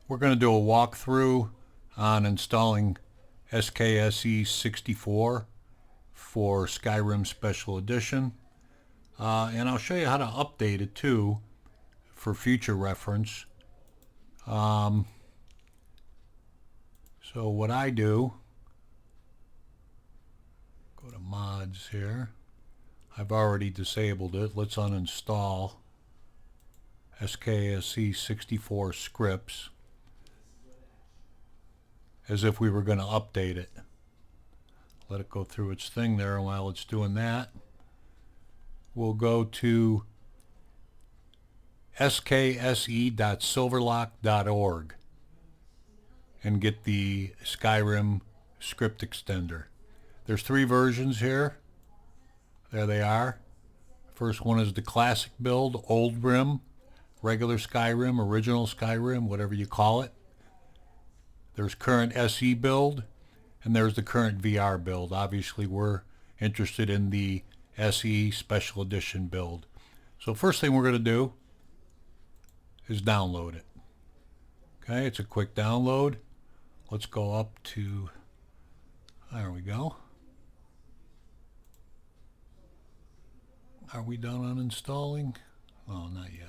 We're going to do a walkthrough on installing SKSE64 for Skyrim Special Edition. And I'll show you how to update it too for future reference. So what I do, go to mods here. I've already disabled it. Let's uninstall SKSE64 scripts as if we were going to update it. Let it go through its thing there, and while it's doing that, we'll go to skse.silverlock.org and get the Skyrim script extender. There's 3 versions here. There they are. First one is the classic build, old Rim, regular Skyrim, original Skyrim, whatever you call it. There's current SE build, and there's the current VR build. Obviously, we're interested in the SE Special Edition build. So first thing we're going to do is download it. Okay, it's a quick download. Let's go up to, there we go. Are we done uninstalling? Oh, not yet.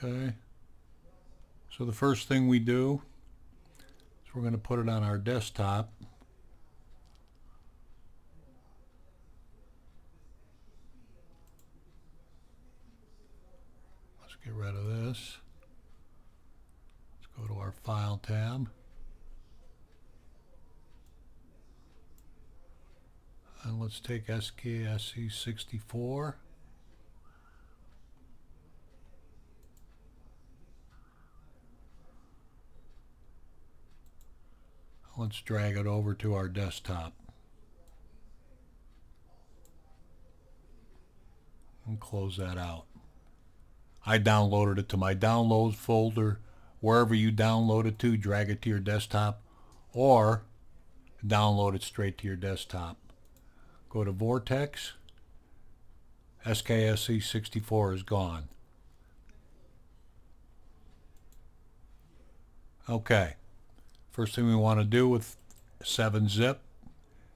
Okay, so the first thing we do is we're going to put it on our desktop. Let's get rid of this. Let's go to our File tab. And let's take SKSE64. Let's drag it over to our desktop and close that out. I downloaded it to my downloads folder. Wherever you download it to, drag it to your desktop or download it straight to your desktop. Go to Vortex. SKSE64 is gone. Okay. First thing we want to do with 7-zip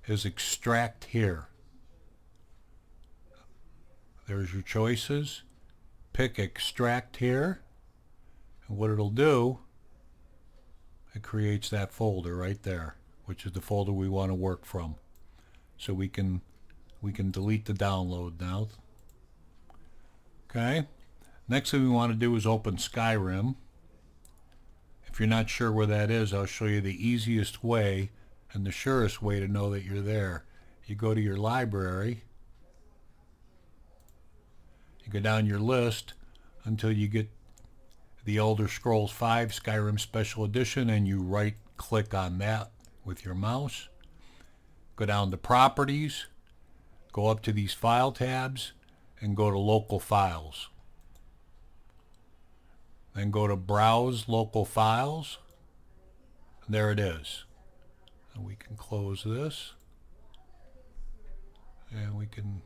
is extract here. There's your choices. Pick extract here. And what it'll do, it creates that folder right there, which is the folder we want to work from. So we can delete the download now. Okay. Next thing we want to do is open Skyrim. If you're not sure where that is, I'll show you the easiest way and the surest way to know that you're there. You go to your library, you go down your list until you get the Elder Scrolls V Skyrim Special Edition, and you right click on that with your mouse. Go down to Properties, go up to these File tabs, and go to Local Files. Then go to Browse Local Files. There it is. And we can close this. And we can...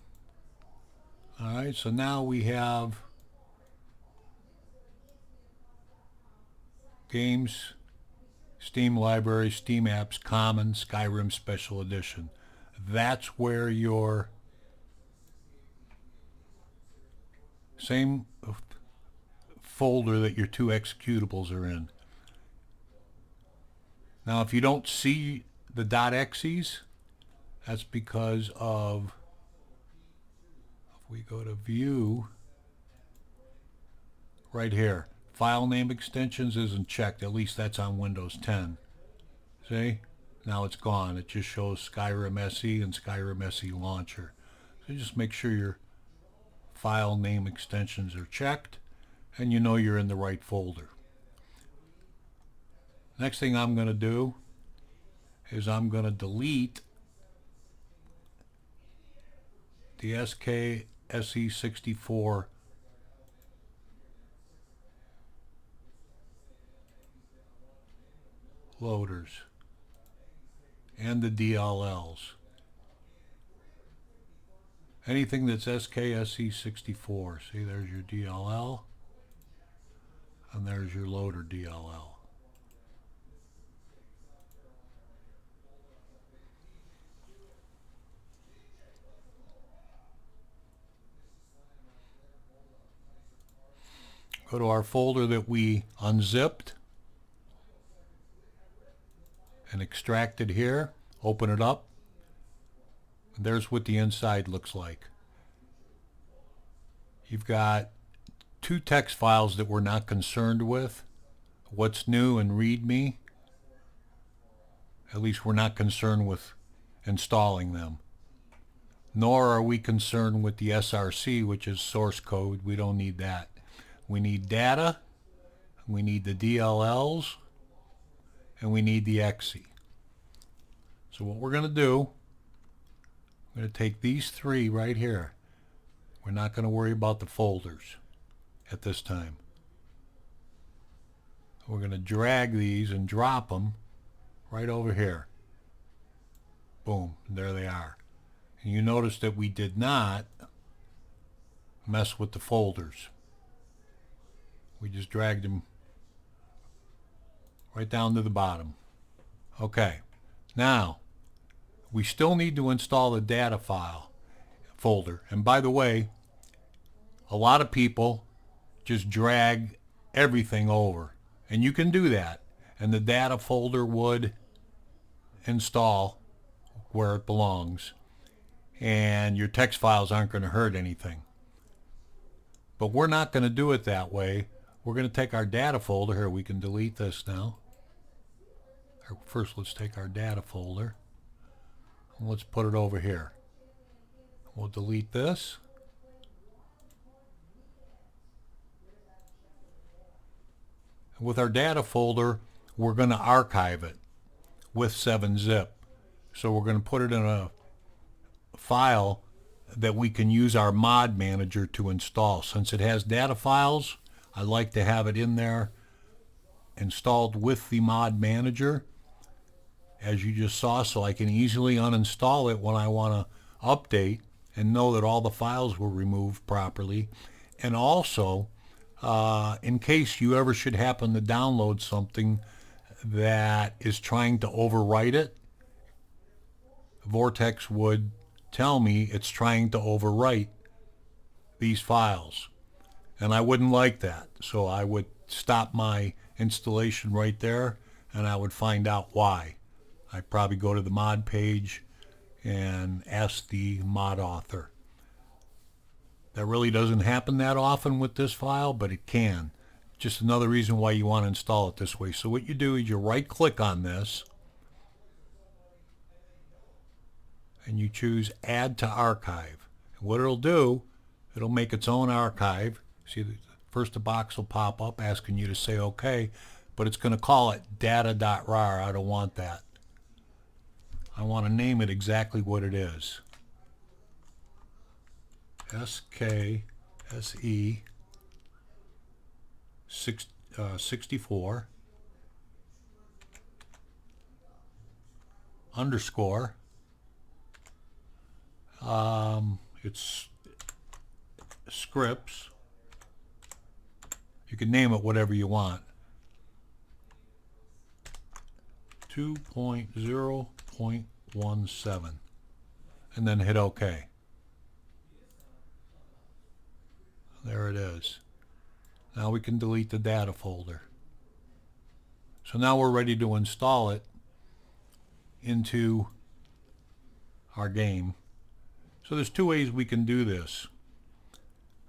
Alright, so now we have Games, Steam Library, Steam Apps, Common, Skyrim Special Edition. That's where your same folder that your 2 executables are in. Now if you don't see the .exes, that's because of, if we go to View, right here, File Name Extensions isn't checked, at least that's on Windows 10. See? Now it's gone. It just shows Skyrim SE and Skyrim SE Launcher. So just make sure your File Name Extensions are checked, and you know you're in the right folder. Next thing I'm going to do is I'm going to delete the SKSE64 loaders and the DLLs. anything that's SKSE64. See, there's your DLL, and there's your loader DLL. Go to our folder that we unzipped and extracted here. Open it up. And there's what the inside looks like. You've got two text files that we're not concerned with. What's new and README. At least we're not concerned with installing them. Nor are we concerned with the SRC, which is source code. We don't need that. We need data, we need the DLLs, and we need the EXE. So what we're going to do, I'm going to take these three right here. We're not going to worry about the folders at this time. We're going to drag these and drop them right over here. Boom, and there they are. And you notice that we did not mess with the folders. We just dragged them right down to the bottom. Okay, now we still need to install the data file folder. And by the way, a lot of people just drag everything over. And you can do that. And the data folder would install where it belongs. And your text files aren't going to hurt anything. But we're not going to do it that way. We're going to take our data folder here. We can delete this now. First, let's take our data folder. And let's put it over here. We'll delete this. With our data folder, we're going to archive it with 7-zip. So we're going to put it in a file that we can use our mod manager to install. Since it has data files, I like to have it in there installed with the mod manager, as you just saw, so I can easily uninstall it when I want to update and know that all the files were removed properly. And also, in case you ever should happen to download something that is trying to overwrite it, Vortex would tell me it's trying to overwrite these files. And I wouldn't like that. So I would stop my installation right there and I would find out why. I'd probably go to the mod page and ask the mod author. That really doesn't happen that often with this file, but it can. Just another reason why you want to install it this way. So what you do is you right click on this and you choose Add to Archive. And what it'll do, it'll make its own archive. See, first the box will pop up asking you to say OK, but it's going to call it data.rar. I don't want that. I want to name it exactly what it is. SKSE64 underscore. It's scripts. You can name it whatever you want. 2.0.17 and then hit OK. There it is. Now we can delete the data folder. So now we're ready to install it into our game. So there's two ways we can do this.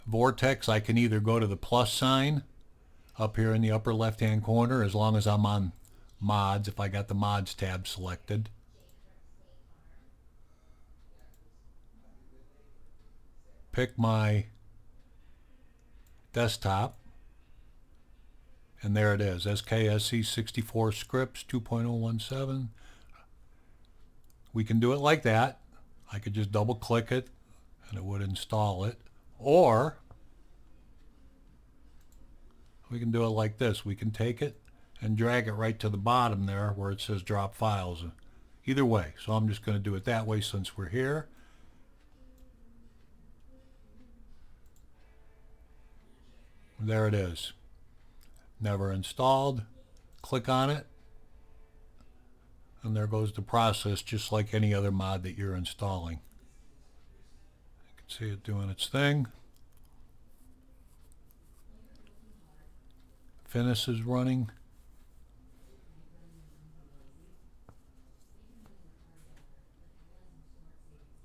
Vortex, I can either go to the plus sign up here in the upper left hand corner, as long as I'm on mods, if I got the mods tab selected. Pick my desktop, and there it is, SKSE64 scripts 2.017. We can do it like that. I could just double click it and it would install it, or we can do it like this. We can take it and drag it right to the bottom there where it says drop files. Either way, so I'm just going to do it that way since we're here. There it is. Never installed. Click on it. And there goes the process, just like any other mod that you're installing. You can see it doing its thing. Finish is running.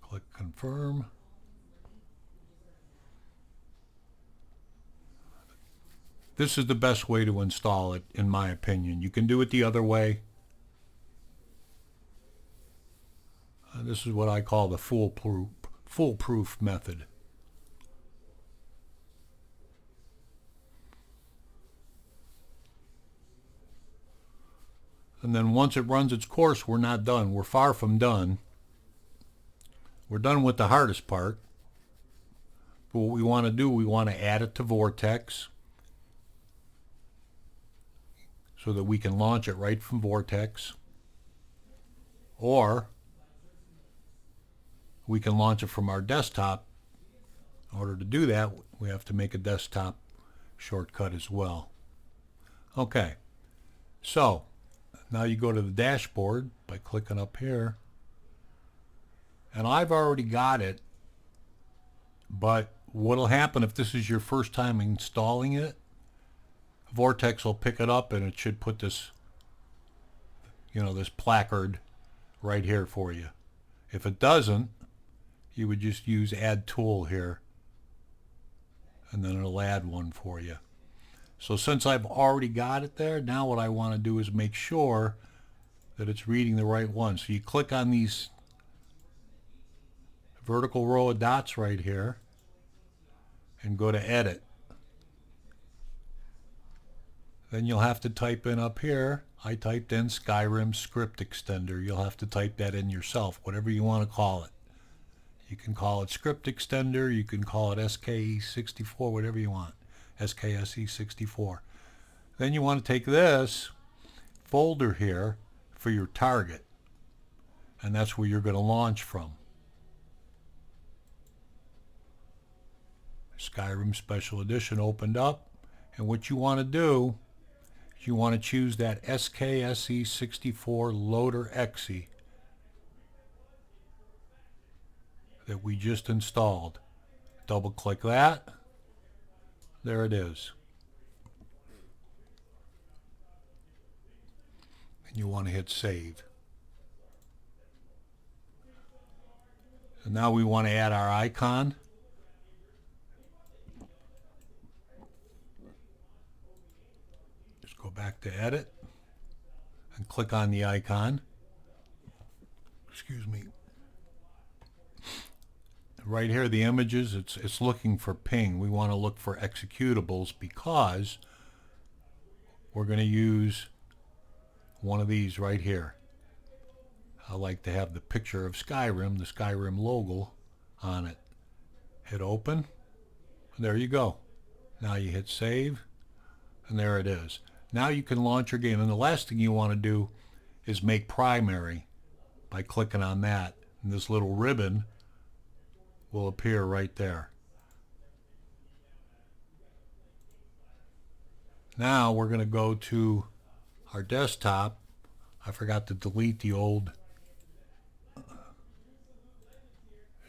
Click confirm. This is the best way to install it, in my opinion. You can do it the other way. This is what I call the foolproof method. And then once it runs its course, we're not done. We're far from done. We're done with the hardest part. But what we want to do, we want to add it to Vortex so that we can launch it right from Vortex. Or we can launch it from our desktop. In order to do that, we have to make a desktop shortcut as well. Okay, so now you go to the dashboard by clicking up here. And I've already got it, but what'll happen if this is your first time installing it, Vortex will pick it up and it should put this, this placard right here for you. If it doesn't, you would just use add tool here and then it'll add one for you. So since I've already got it there, now what I want to do is make sure that it's reading the right one. So you click on these vertical row of dots right here and go to edit. Then you'll have to type in up here, I typed in Skyrim Script Extender. You'll have to type that in yourself, whatever you want to call it. You can call it Script Extender, you can call it SKE64, whatever you want. SKSE64. Then you want to take this folder here for your target, and that's where you're going to launch from. Skyrim Special Edition opened up, and what you want to do is you want to choose that SKSE64 Loader EXE that we just installed. Double click that. There it is. And you want to hit save. So now we want to add our icon. Just go back to edit and click on the icon. Excuse me. Right here, the images, it's looking for ping. We want to look for executables because we're going to use one of these right here. I like to have the picture of Skyrim, the Skyrim logo on it. Hit open. There you go. Now you hit save, and there it is. Now you can launch your game. And the last thing you want to do is make primary by clicking on that. And this little ribbon will appear right there. Now we're going to go to our desktop. I forgot to delete the old.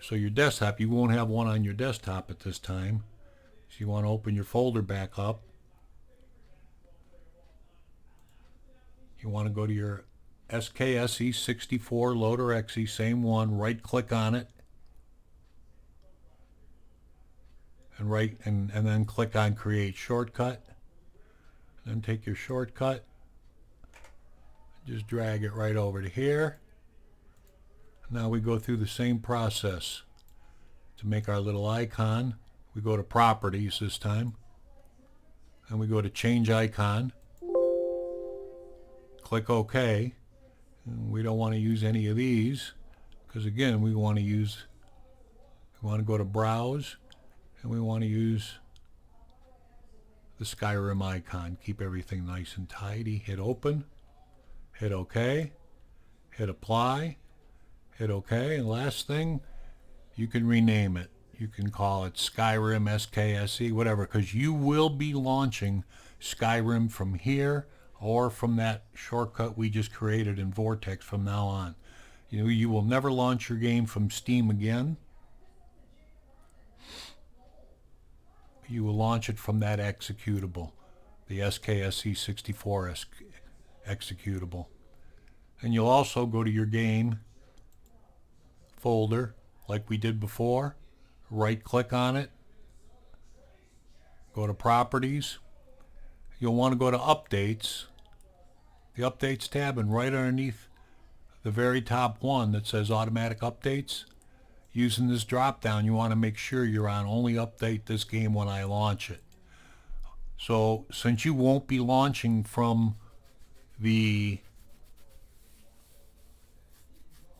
So your desktop, you won't have one on your desktop at this time. So you want to open your folder back up. You want to go to your SKSE64 Loader EXE, same one, right click on it. And then click on create shortcut. Then take your shortcut, just drag it right over to here. Now we go through the same process to make our little icon. We go to properties this time, and we go to change icon. Click OK. And we don't want to use any of these because again we want to go to browse. And we want to use the Skyrim icon. Keep everything nice and tidy. Hit open. Hit OK. Hit apply. Hit OK. And last thing, you can rename it. You can call it Skyrim SKSE, whatever, because you will be launching Skyrim from here or from that shortcut we just created in Vortex from now on. You will never launch your game from Steam again. You will launch it from that executable, the SKSE64 executable. And you'll also go to your game folder like we did before, right click on it, go to properties. You'll want to go to updates, the updates tab, and right underneath the very top one that says automatic updates, using this drop down you want to make sure you're on only update this game when I launch it. So since you won't be launching from the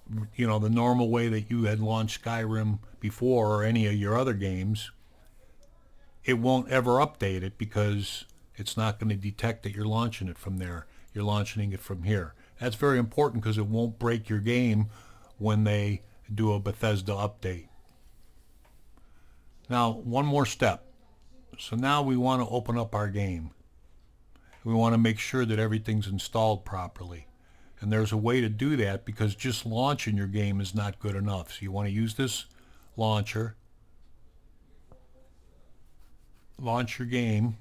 the normal way that you had launched Skyrim before or any of your other games, it won't ever update it because it's not going to detect that you're launching it from there. You're launching it from here. That's very important because it won't break your game when they do a Bethesda update. Now, one more step. So now we want to open up our game. We want to make sure that everything's installed properly. And there's a way to do that because just launching your game is not good enough. So you want to use this launcher, launch your game.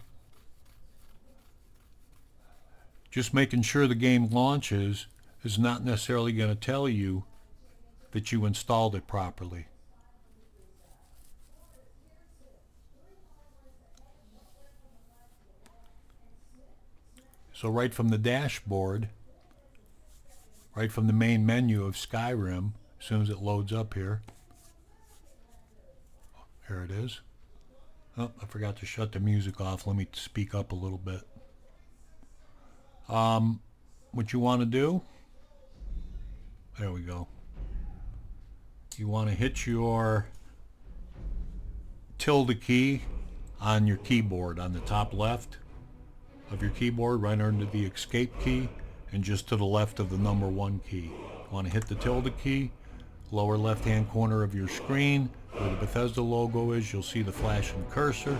Just making sure the game launches is not necessarily going to tell you that you installed it properly. So right from the dashboard, right from the main menu of Skyrim, as soon as it loads up here, here it is. Oh, I forgot to shut the music off. Let me speak up a little bit. What you want to do, there we go. You want to hit your tilde key on your keyboard on the top left of your keyboard, right under the escape key, and just to the left of the number 1 key. You want to hit the tilde key, lower left hand corner of your screen where the Bethesda logo is. You'll see the flashing cursor,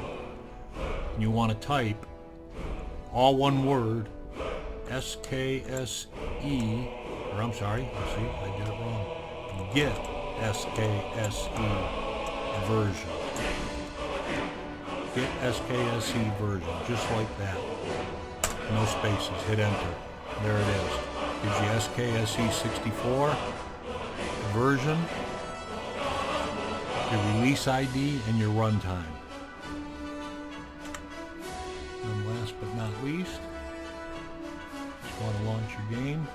and you want to type all one word SKSE, or I'm sorry, let's see, I did it wrong. Get SKSE version. Get SKSE version, just like that. No spaces, hit enter. There it is. Gives you SKSE64 version, your release ID, and your runtime. And last but not least, just want to launch your game.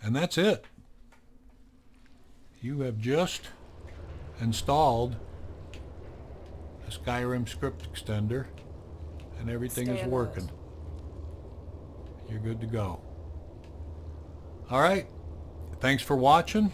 And that's it. You have just installed a Skyrim script extender, and everything is working. You're good to go. All right. Thanks for watching.